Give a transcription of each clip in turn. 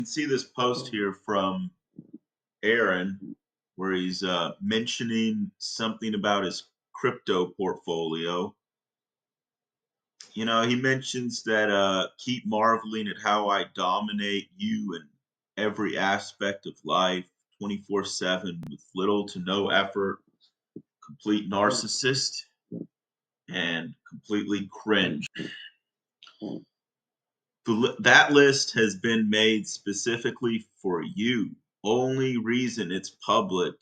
can see this post here from Aaron where he's mentioning something about his crypto portfolio. You know, he mentions that keep marveling at how I dominate you in every aspect of life 24/7 with little to no effort, complete narcissist, and completely cringe. That list has been made specifically for you. Only reason it's public,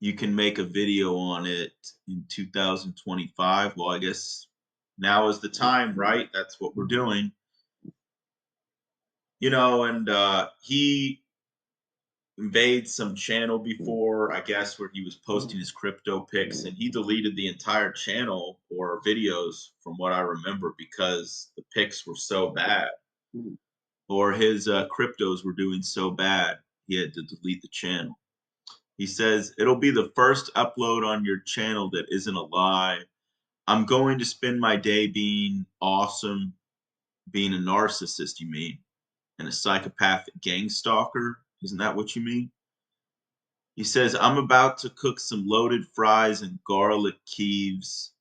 you can make a video on it in 2025. Well, I guess now is the time, right? That's what we're doing. You know, and he invade some channel before, I guess, where he was posting his crypto pics, and he deleted the entire channel or videos from what I remember because the pics were so bad, or his cryptos were doing so bad he had to delete the channel. He says it'll be the first upload on your channel that isn't a lie. I'm going to spend my day being awesome, being a narcissist, you mean, and a psychopathic gang stalker. Isn't that what you mean? He says, I'm about to cook some loaded fries and garlic Kieves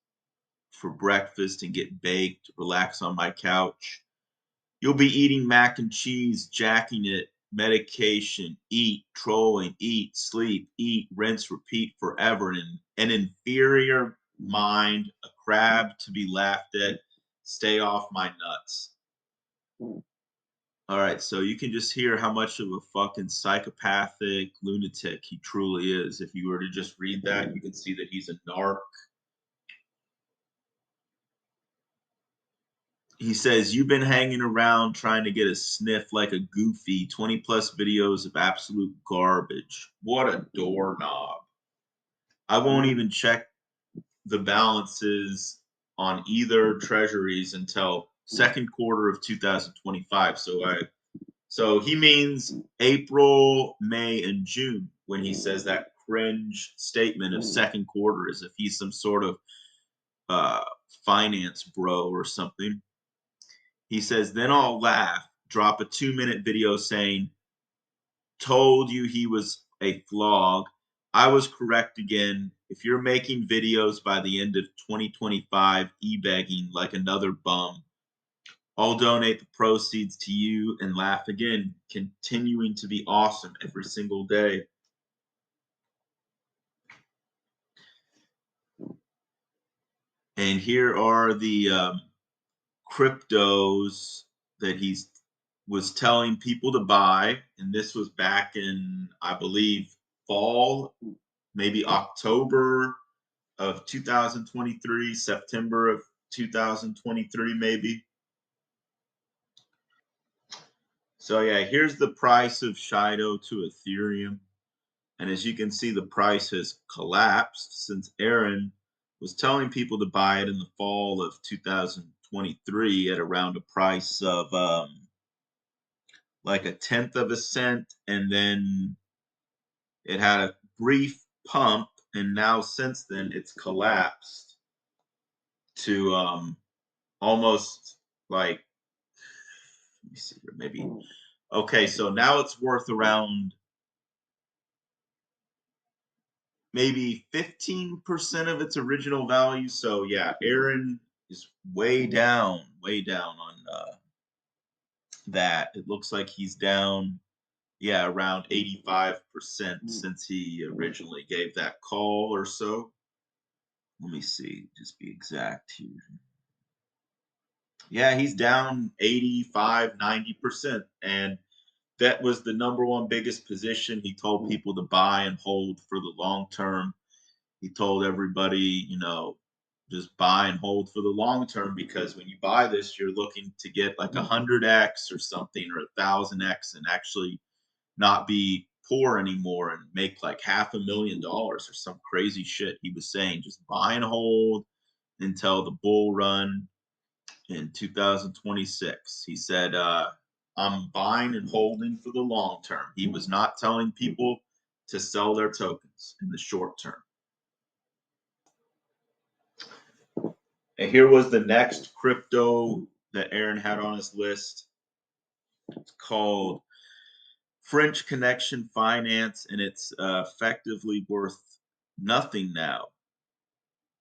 for breakfast and get baked, relax on my couch. You'll be eating mac and cheese, jacking it, medication, eat, trolling, eat, sleep, eat, rinse, repeat forever. And an inferior mind, a crab to be laughed at. Stay off my nuts. All right, so you can just hear how much of a fucking psychopathic lunatic he truly is. If you were to just read that, you can see that he's a narc. He says, you've been hanging around trying to get a sniff like a goofy, 20 plus videos of absolute garbage. What a doorknob. I won't even check the balances on either treasuries until second quarter of 2025. So he means April, May, and June when he says that cringe statement of second quarter as if he's some sort of uh, finance bro or something. He says, then I'll laugh, drop a 2-minute video saying, told you he was a flog. I was correct again. If you're making videos by the end of 2025, e-begging like another bum, I'll donate the proceeds to you and laugh again, continuing to be awesome every single day. And here are the cryptos that he's was telling people to buy. And this was back in, I believe, fall, maybe October of 2023, September of 2023, maybe. So yeah, here's the price of Shido to Ethereum. And as you can see, the price has collapsed since Aaron was telling people to buy it in the fall of 2023 at around a price of like a tenth of a cent. And then it had a brief pump. And now since then, it's collapsed to almost like, let me see here, maybe. Okay, so now it's worth around maybe 15% of its original value. So yeah, Aaron is way down on that. It looks like he's down, yeah, around 85% since he originally gave that call or so. Let me see, just be exact here. Yeah, he's down 85, 90%. And that was the number one biggest position. He told people to buy and hold for the long term. He told everybody, you know, just buy and hold for the long term because when you buy this, you're looking to get like 100x or something or 1000x and actually not be poor anymore and make like $500,000 or some crazy shit. He was saying just buy and hold until the bull run in 2026. He said, I'm buying and holding for the long term. He was not telling people to sell their tokens in the short term. And here was the next crypto that Aaron had on his list. It's called French Connection Finance, and it's effectively worth nothing now.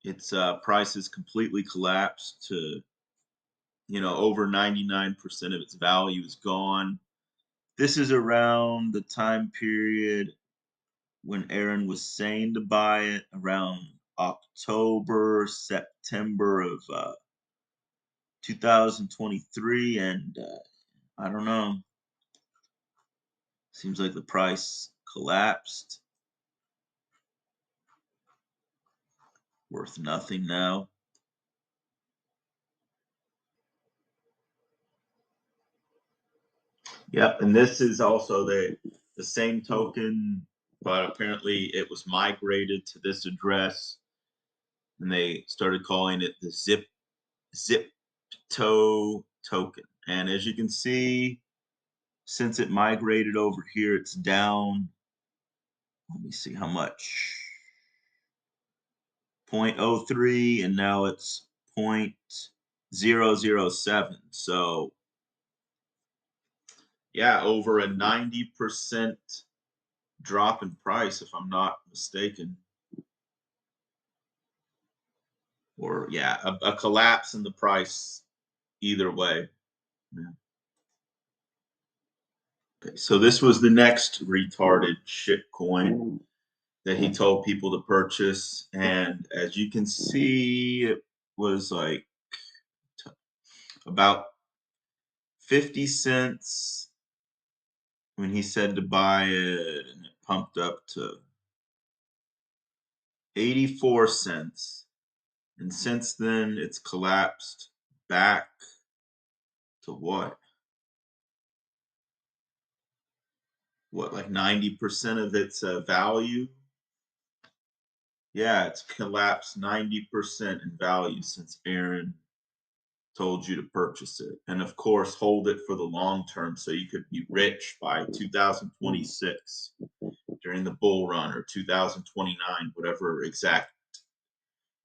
Its price has completely collapsed to, over 99% of its value is gone. This is around the time period when Aaron was saying to buy it, around October, September of 2023, and I don't know. Seems like the price collapsed. Worth nothing now. Yep, and this is also the same token, but apparently it was migrated to this address, and they started calling it the Zipto token. And as you can see, since it migrated over here, it's down. Let me see how much. 0.03, and now it's 0.007. So yeah, over a 90% drop in price, if I'm not mistaken. Or yeah, a collapse in the price either way. Yeah. Okay, so this was the next retarded shit coin that he told people to purchase, and as you can see, it was like about 50 cents when he said to buy it, and it pumped up to 84 cents. And since then, it's collapsed back to what? What, like 90% of its value? Yeah, it's collapsed 90% in value since Aaron told you to purchase it. And of course, hold it for the long term so you could be rich by 2026 during the bull run, or 2029, whatever exact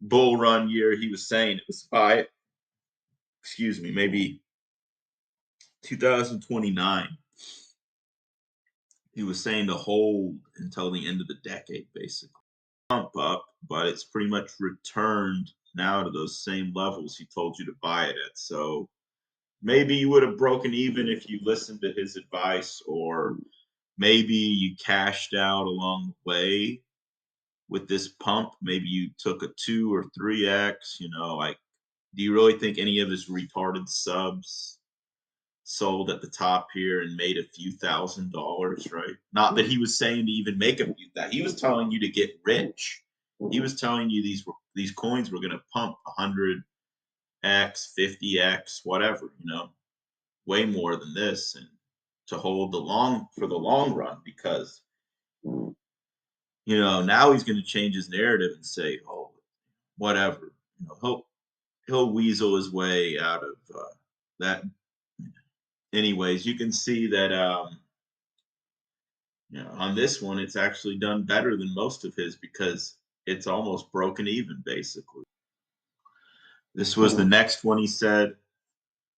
bull run year he was saying it was by. Excuse me, maybe 2029. He was saying to hold until the end of the decade, basically. Pump up, but it's pretty much returned now to those same levels he told you to buy it at. So maybe you would have broken even if you listened to his advice, or maybe you cashed out along the way with this pump. Maybe you took a 2 or 3x, like, do you really think any of his retarded subs sold at the top here and made a few $1,000s, right? Not that he was saying to even make a few that. He was telling you to get rich. He was telling you these coins were going to pump 100x, 50x, whatever, way more than this, and to hold for the long run, because now he's going to change his narrative and say, oh, whatever, he'll weasel his way out of that. Anyways, you can see that on this one, it's actually done better than most of his, because it's almost broken even, basically. This was the next one he said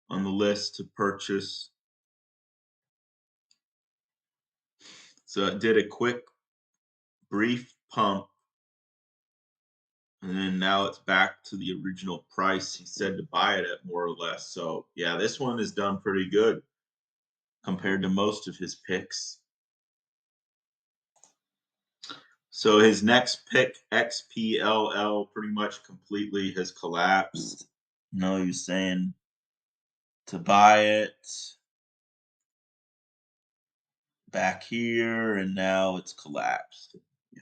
on the list to purchase. So it did a quick, brief pump, and then now it's back to the original price he said to buy it at, more or less. So yeah, this one is done pretty good compared to most of his picks. So his next pick, XPLL, pretty much completely has collapsed. He was saying to buy it back here, and now it's collapsed. Yeah.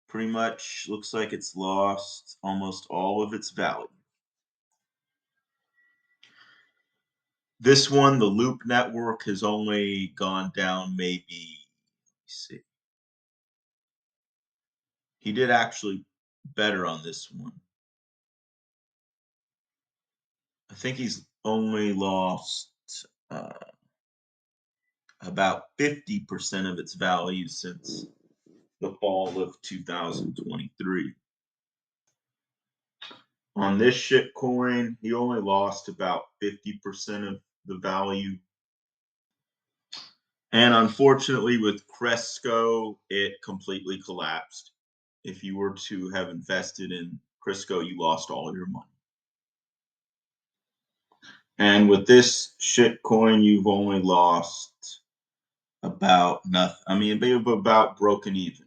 Pretty much looks like it's lost almost all of its value. This one, the Loop Network, has only gone down maybe, let's see. He did actually better on this one. I think he's only lost about 50% of its value since the fall of 2023. On this shit coin, he only lost about 50% of the value. And unfortunately, with Cresco, it completely collapsed. If you were to have invested in Crisco, you lost all your money. And with this shit coin, you've only lost about nothing. I mean, about broken even.